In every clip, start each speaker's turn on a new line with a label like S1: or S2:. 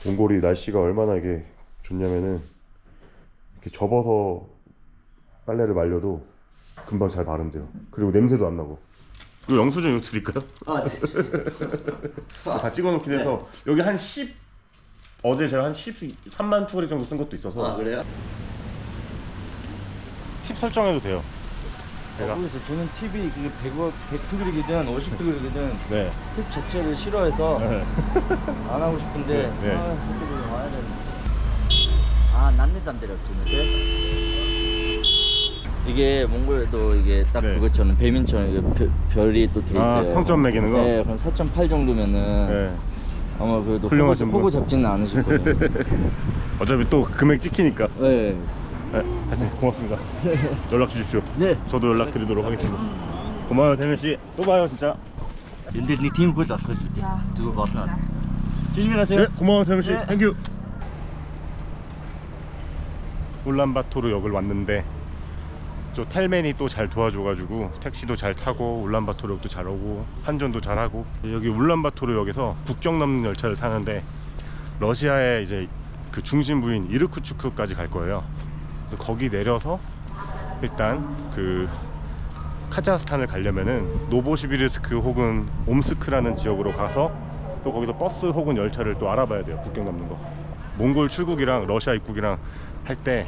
S1: 몽골이 날씨가 얼마나 이게 좋냐면은 이렇게 접어서 빨래를 말려도 금방 잘 마른대요. 그리고 냄새도 안 나고. 이거 영수증 이거 드릴까요?
S2: 아, 네.
S1: 다 찍어놓긴 해서 여기 한 10, 어제 제가 한 13만 투구리 정도 쓴 것도 있어서.
S2: 아, 그래요?
S1: 팁 설정해도 돼요.
S3: 그래서 저는 팁이 100투글이든 50투글이든
S1: 네.
S3: 팁 자체를 싫어해서
S1: 네.
S3: 안 하고 싶은데
S1: 네.
S3: 솔직히 와야 되는데. 난리단 데리 없지. 이게 몽골에도 이게 딱
S1: 네.
S3: 그것처럼 배민처럼 이게 별이 또 돼 있어요.
S1: 평점 매기는 거?
S3: 네, 그럼 4.8 정도면은
S1: 네.
S3: 아마 그래도
S1: 훌륭하신
S3: 포고
S1: 분.
S3: 잡지는 않으실 거예요.
S1: 어차피 또 금액 찍히니까.
S3: 네.
S1: 네, 하여튼 고맙습니다. 연락 주십시오.
S3: 네.
S1: 저도 연락 드리도록 하겠습니다. 고마워요, 세민씨. 또 봐요, 진짜.
S3: 인디즈니 팀 보자. 두고 봤어. 조심히 가세요.
S1: 네, 고마워요, 세민씨.
S3: 네.
S1: 땡큐. 울란바토르 역을 왔는데 저 텔맨이 또 잘 도와줘가지고 택시도 잘 타고 울란바토르 역도 잘 오고 환전도 잘 하고. 여기 울란바토르 역에서 국경 넘는 열차를 타는데 러시아의 이제 그 중심부인 이르쿠츠크까지 갈 거예요. 그래서 거기 내려서 일단 그 카자흐스탄을 가려면은 노보시비르스크 혹은 옴스크라는 지역으로 가서 또 거기서 버스 혹은 열차를 또 알아봐야 돼요. 국경 넘는 거. 몽골 출국이랑 러시아 입국이랑 할 때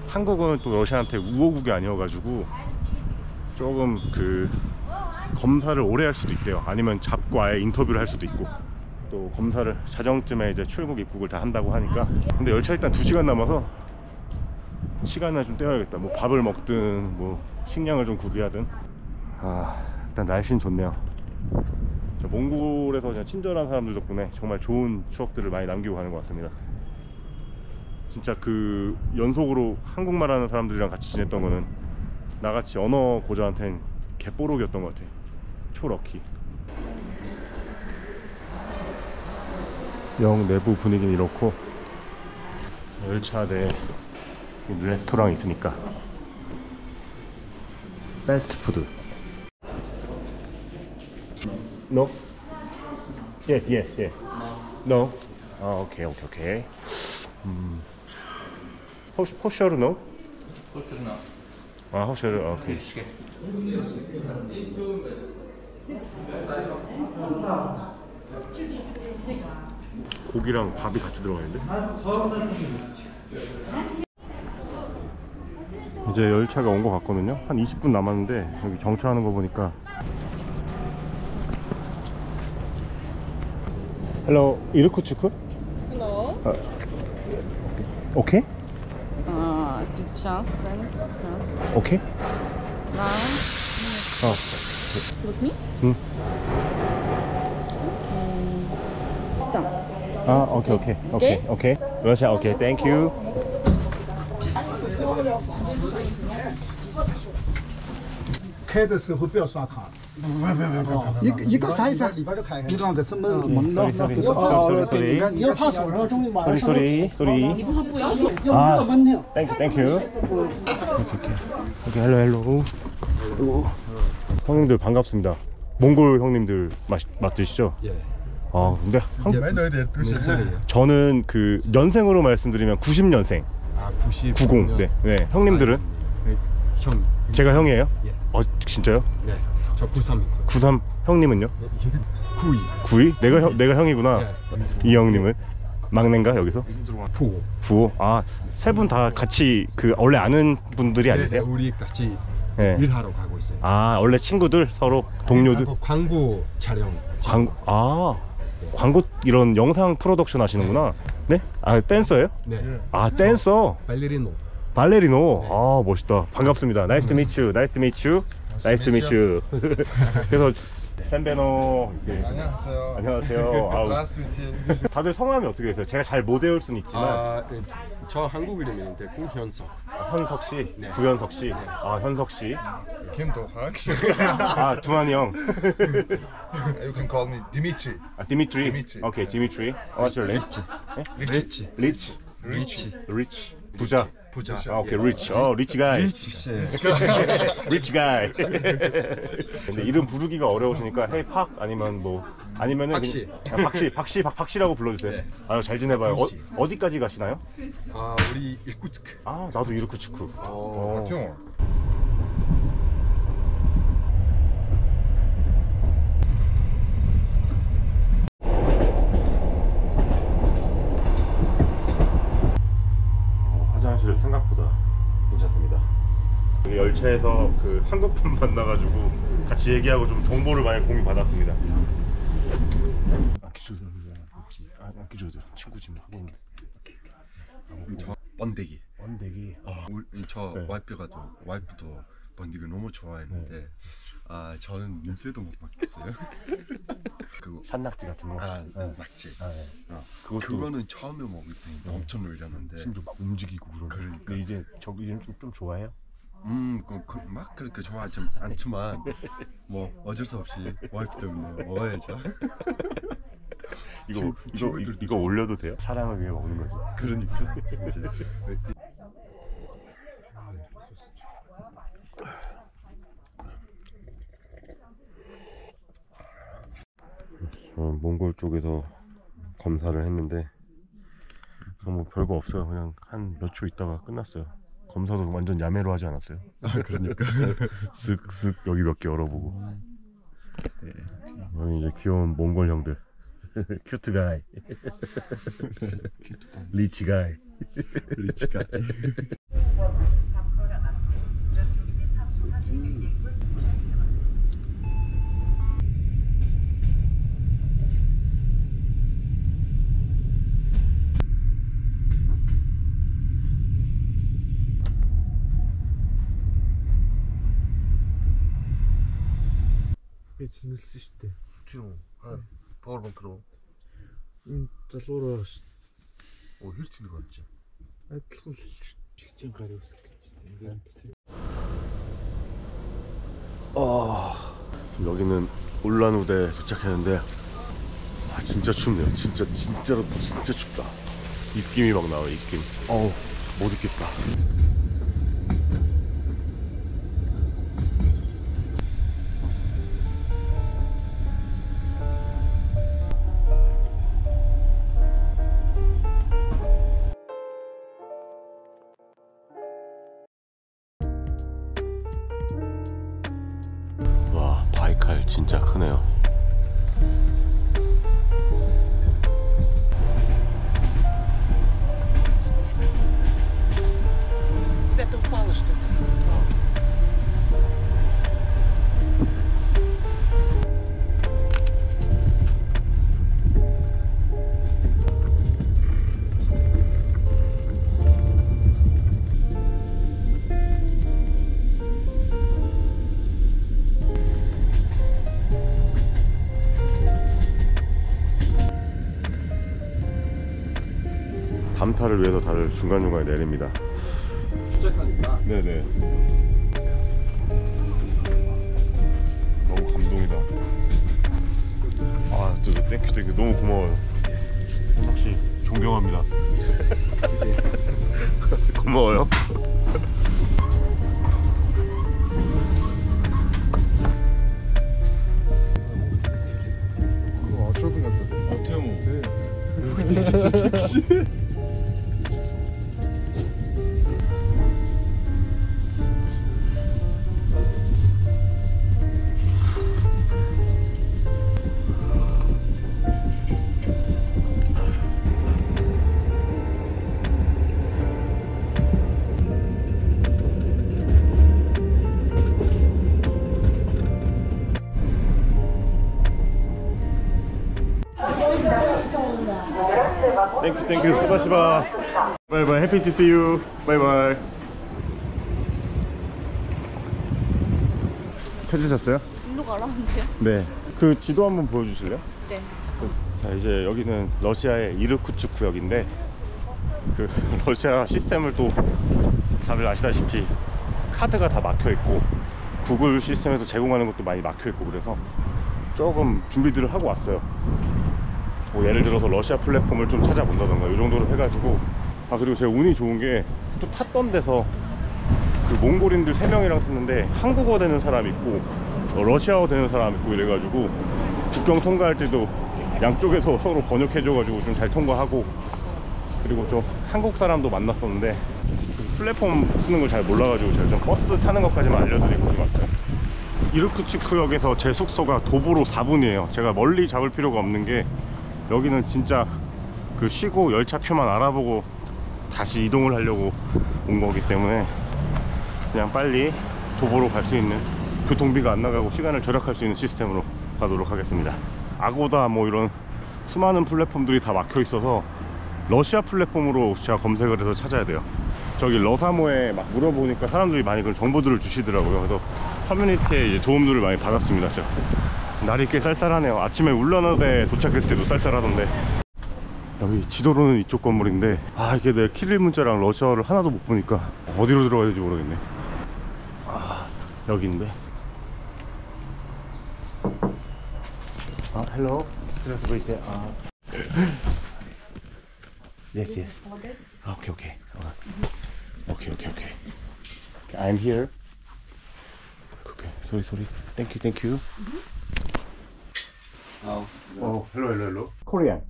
S1: 한국은 또 러시아한테 우호국이 아니어가지고 조금 그 검사를 오래 할 수도 있대요. 아니면 잡고 아예 인터뷰를 할 수도 있고. 또 검사를 자정쯤에 이제 출국 입국을 다 한다고 하니까. 근데 열차 일단 2시간 남아서 시간을 좀 때워야겠다. 뭐 밥을 먹든 뭐 식량을 좀 구비하든. 일단 날씨는 좋네요. 몽골에서 그냥 친절한 사람들 덕분에 정말 좋은 추억들을 많이 남기고 가는 것 같습니다. 진짜 그 연속으로 한국말 하는 사람들이랑 같이 지냈던 거는 나같이 언어 고자한테는 개뽀록이었던 것 같아. 초럭키. 영 내부 분위기는 이렇고 열차 내 레스토랑이 있으니까 패스트푸드. No? Yes, yes, yes. No? 오케이. 호셔르 no? 호셔르 오케이. 고기랑 밥이 같이 들어가 있는데? 이제 열차가 온 것 같거든요. 한 20분 남았는데 여기 정차하는 거 보니까. Hello, 이르쿠츠크?
S4: Hello.
S1: 오케이?
S4: Сейчас.
S1: 오케이?
S4: Now. With me?
S1: 응.
S4: Stop.
S1: 오케이. 러시아 오케이. 땡큐.
S5: 开的时候不要刷卡。一个删一删，里边就开开。你刚给这么蒙到，那对，你看你要怕锁上，终于晚上。
S1: Sorry.
S4: 你不是不要锁？
S5: 要不闷呢。
S1: 땡큐. 오케이. 헬로. 형님들 반갑습니다. 몽골 형님들 맞으시죠?
S6: 예.
S1: 근데 저는 그 연생으로 말씀드리면 90년생. 90. 네. 형님들은?
S6: 형.
S1: 제가 형이에요?
S6: 예.
S1: 진짜요?
S6: 네. 저 93입니다.
S1: 93. 형님은요? 92? 내가 형이구나. 이 형님은 막내인가 여기서? 부호. 세 분 다 같이 그 원래 아는 분들이 아니세요?
S6: 우리 같이
S1: 네.
S6: 일하러 가고 있어요.
S1: 원래 친구들 서로 동료들.
S6: 광고 촬영.
S1: 광고 이런 영상 프로덕션 하시는구나. 네? 댄서예요?
S6: 네.
S1: 댄서. 발레리노.
S6: 네.
S1: 멋있다. 반갑습니다. Nice to meet you. 그래서 샌베노. 안녕하세요. 다들 성함이 어떻게 되세요? 제가 잘 못 외울 수는 있지만.
S6: 저 한국 이름인데 구현석.
S1: 현석 씨,
S6: 네.
S1: 구현석 씨. 현석 씨.
S7: 김도학.
S1: 두한이 형.
S7: You can call me Dimitri.
S1: Dimitri.
S7: Dimitri.
S1: Okay, Dimitri. What's your name? Rich. 부자. 오케이, rich. rich guy. rich guy. 근데 이름 부르기가 어려우시니까 hey 팍 아니면 뭐 아니면은
S6: 박씨.
S1: 그냥 박씨라고 불러주세요.
S6: 네.
S1: 아유 잘 지내봐요.
S6: 박씨.
S1: 어디까지 가시나요?
S6: 아 우리 일쿠츠크.
S1: 아 나도 이르쿠츠크.
S7: Attention.
S1: 화장실 생각보다 괜찮습니다. 여기 열차에서 그 한국분 만나가지고 같이 얘기하고 좀 정보를 많이 공유 받았습니다. 아끼줘도 친구 지금 하고 있는데.
S6: 저 번데기.
S1: 원대기.
S6: 저
S1: 네.
S6: 와이프도 번데기 너무 좋아했는데 아 저는 냄새도 못 맡겠어요. 그
S1: 산낙지 같은 거.
S6: 낙지.
S1: 그것도
S6: 그거는 처음에 먹을 때 엄청 놀랐는데
S1: 심지어 막 움직이고 그런.
S6: 그러니까.
S1: 근데 이제 좀 좋아해요?
S6: 막 그렇게 좋아하지 않지만 뭐 어쩔 수 없이 와이프 때문에 먹어야죠.
S1: 이거 올려도 돼요? 사랑을 위해 먹는 거지.
S6: 그러니까 이제
S1: 몽골 쪽에서 검사를 했는데 뭐 별거 없어요. 그냥 한 몇 초 있다가 끝났어요. 검사도 완전 야매로 하지 않았어요?
S6: 그러니까
S1: 쓱쓱 여기 몇 개 열어보고. 여기 이제 귀여운 몽골 형들. 큐트 가이. 리치 가이.
S6: 리치가
S7: Attention. Powerbank руу.
S5: залуураа
S7: Оо хэр цэнийг болж байна?
S5: адилхан чигчэн гар үсэх гэж.
S1: 여기는 울란우대에 도착했는데 아 진짜 춥네요. 진짜로 진짜 춥다. 입김이 막 나와요. 입김. 못 있겠다. 와 바이칼 진짜 크네요.
S4: Ребята, упало что-то.
S1: 담타를 위해서 다들 중간중간에 내립니다.
S6: 시작하니까
S1: 네네. 너무 감동이다. 아, 땡큐. 너무 고마워요. 현석씨, 존경합니다.
S6: 드세요.
S1: 고마워요.
S7: Что ты на это?
S6: 태용
S1: 땡큐. 스파시바. 바이바이. 해피 투 씨 유. 바이바이. 찾으셨어요?
S4: 일로 가라는데요?
S1: 네. 그 지도 한번 보여주실래요?
S4: 네.
S1: 자, 이제 여기는 러시아의 이르쿠츠크역인데 그 러시아 시스템을 또 다들 아시다시피 카드가 다 막혀 있고 구글 시스템에서 제공하는 것도 많이 막혀 있고 그래서 조금 준비들을 하고 왔어요. 뭐 예를 들어서 러시아 플랫폼을 좀 찾아본다던가 이 정도로 해가지고. 아 그리고 제가 운이 좋은 게 또 탔던 데서 그 몽골인들 3명이랑 탔는데 한국어 되는 사람 있고 러시아어 되는 사람 있고 이래가지고 국경 통과할 때도 양쪽에서 서로 번역해줘가지고 좀 잘 통과하고, 그리고 좀 한국 사람도 만났었는데 플랫폼 쓰는 걸 잘 몰라가지고 제가 좀 버스 타는 것까지만 알려드리고 좀 왔어요. 이르쿠츠크역에서 제 숙소가 도보로 4분이에요 제가 멀리 잡을 필요가 없는 게, 여기는 진짜 그 쉬고 열차표만 알아보고 다시 이동을 하려고 온 거기 때문에 그냥 빨리 도보로 갈 수 있는, 교통비가 안 나가고 시간을 절약할 수 있는 시스템으로 가도록 하겠습니다. 아고다 뭐 이런 수많은 플랫폼들이 다 막혀 있어서 러시아 플랫폼으로 제가 검색을 해서 찾아야 돼요. 저기 러사모에 막 물어보니까 사람들이 많이 그런 정보들을 주시더라고요. 그래서 커뮤니티에 이제 도움들을 많이 받았습니다. 진짜 날이 꽤 쌀쌀하네요. 아침에 울라나드에 도착했을 때도 쌀쌀하던데. 여기 지도로는 이쪽 건물인데, 아 이게 내 키릴 문자랑 러시아어를 하나도 못 보니까 어디로 들어가야 될지 모르겠네. 아 여기인데. 아 헬로. здравствуйте. Yes, yes. Okay, okay. Okay. I'm here. Okay, sorry. Thank you.
S2: Oh,
S1: Oh, hello. Korean.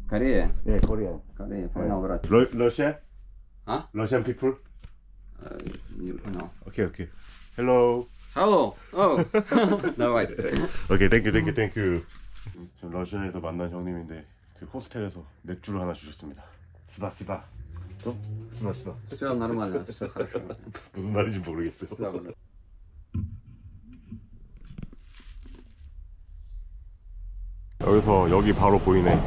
S2: Korea.
S1: Yeah, Korean.
S2: Korea, понял, брат.
S1: Russian?
S2: А?
S1: Russian people?
S2: Не понял.
S1: Okay. Hello.
S2: Hello. Oh. Давай.
S1: Okay, thank you. 저 러시아에서 만난 형님인데 그 호스텔에서 맥주를 하나 주셨습니다. 스바스바.
S2: 또?
S1: 스바스바.
S2: Все нормально, все хорошо.
S1: 무슨 말인지 모르겠어요. 여기서 여기 바로 보이네.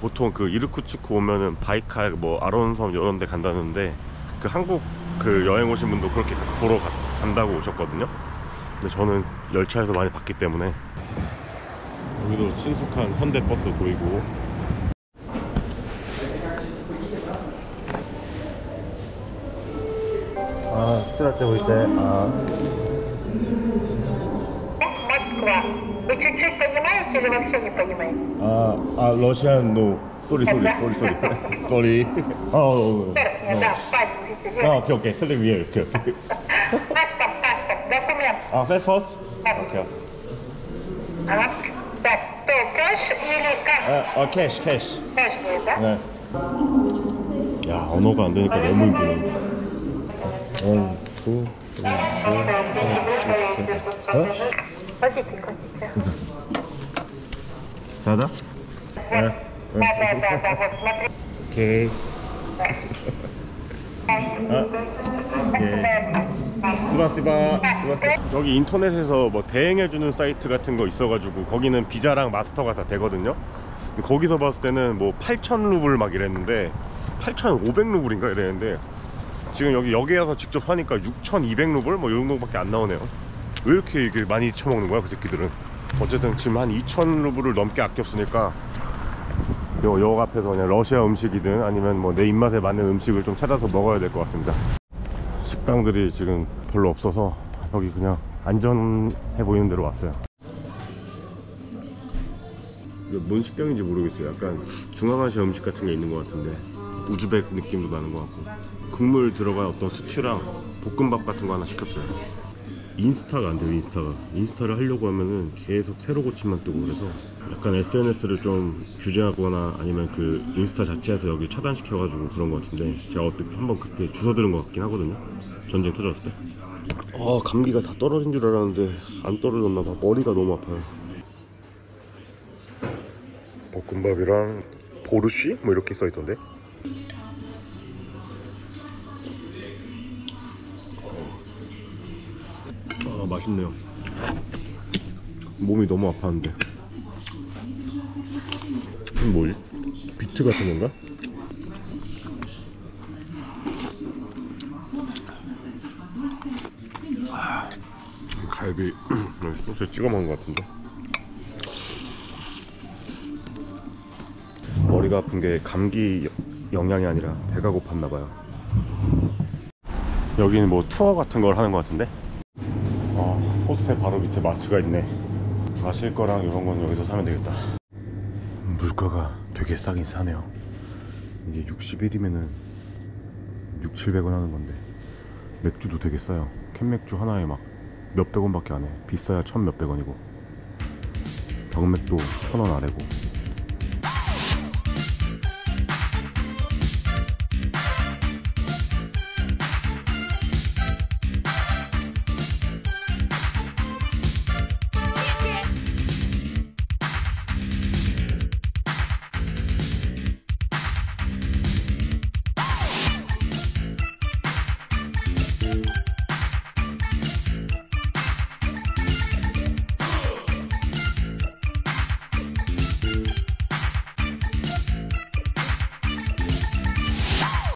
S1: 보통 그 이르쿠츠크 오면은 바이칼 뭐 아론섬 이런 데 간다는데, 그 한국 그 여행 오신 분도 그렇게 보러 간다고 오셨거든요. 근데 저는 열차에서 많이 봤기 때문에. 여기도 친숙한 현대버스 보이고. 아, здравствуйте.
S8: Москва. Вы чуть-чуть понимаете или вообще не понимаете?
S1: 러시안 노. 쏘리. 어.
S8: Да, паспорт.
S1: 오케이. 슬립 위에 이렇게.
S8: Паспорт. Документ.
S1: first? 오케이.
S8: Ага. Так, то кэш или как?
S1: 캐시.
S8: Кэш будет, да?
S1: 네. 야, 언어가 안 되니까 너무 힘드네.
S8: Хотите.
S1: 자다?
S8: Да, вот смотри.
S1: 오케이. 스바스바. 여기 인터넷에서 뭐 대행해주는 사이트 같은 거 있어가지고 거기는 비자랑 마스터가 다 되거든요. 거기서 봤을 때는 뭐 8,000루블 막 이랬는데 8,500루블인가 이랬는데, 지금 여기 와서 직접 하니까 6,200루블 뭐 이 정도밖에 안 나오네요. 왜 이렇게 이게 많이 처먹는 거야 그 새끼들은. 어쨌든 지금 한 2,000루블을 넘게 아꼈으니까 역 앞에서 그냥 러시아 음식이든 아니면 뭐 내 입맛에 맞는 음식을 좀 찾아서 먹어야 될 것 같습니다. 식당들이 지금 별로 없어서 여기 그냥 안전해 보이는 데로 왔어요. 이게 뭔 식당인지 모르겠어요. 약간 중앙아시아 음식 같은 게 있는 것 같은데, 우즈벡 느낌도 나는 것 같고, 국물 들어간 어떤 스튜랑 볶음밥 같은 거 하나 시켰어요. 인스타가 안 돼요. 인스타를 하려고 하면은 계속 새로 고침만 뜨고, 그래서 약간 SNS를 좀 규제하거나 아니면 그 인스타 자체에서 여기 차단시켜가지고 그런 것 같은데, 제가 어떻게 한번 그때 주워 들은 것 같긴 하거든요. 전쟁 터졌을 때. 감기가 다 떨어진 줄 알았는데 안 떨어졌나 봐. 머리가 너무 아파요. 볶음밥이랑 보르쉬? 뭐 이렇게 써있던데. 맛있네요. 몸이 너무 아팠는데. 이건 뭐지? 비트 같은 건가? 갈비 소스에 찍어 먹은 것 같은데. 머리가 아픈 게 감기 영향이 아니라 배가 고팠나봐요. 여기는 뭐 투어 같은 걸 하는 것 같은데. 호스텔 바로 밑에 마트가 있네. 마실 거랑 이런 건 여기서 사면 되겠다. 물가가 되게 싸긴 싸네요. 이게 61이면은 600-700원 하는 건데, 맥주도 되게 싸요. 캔 맥주 하나에 막 몇백 원밖에 안 해. 비싸야 1,000몇백 원이고, 정맥도 1,000원 아래고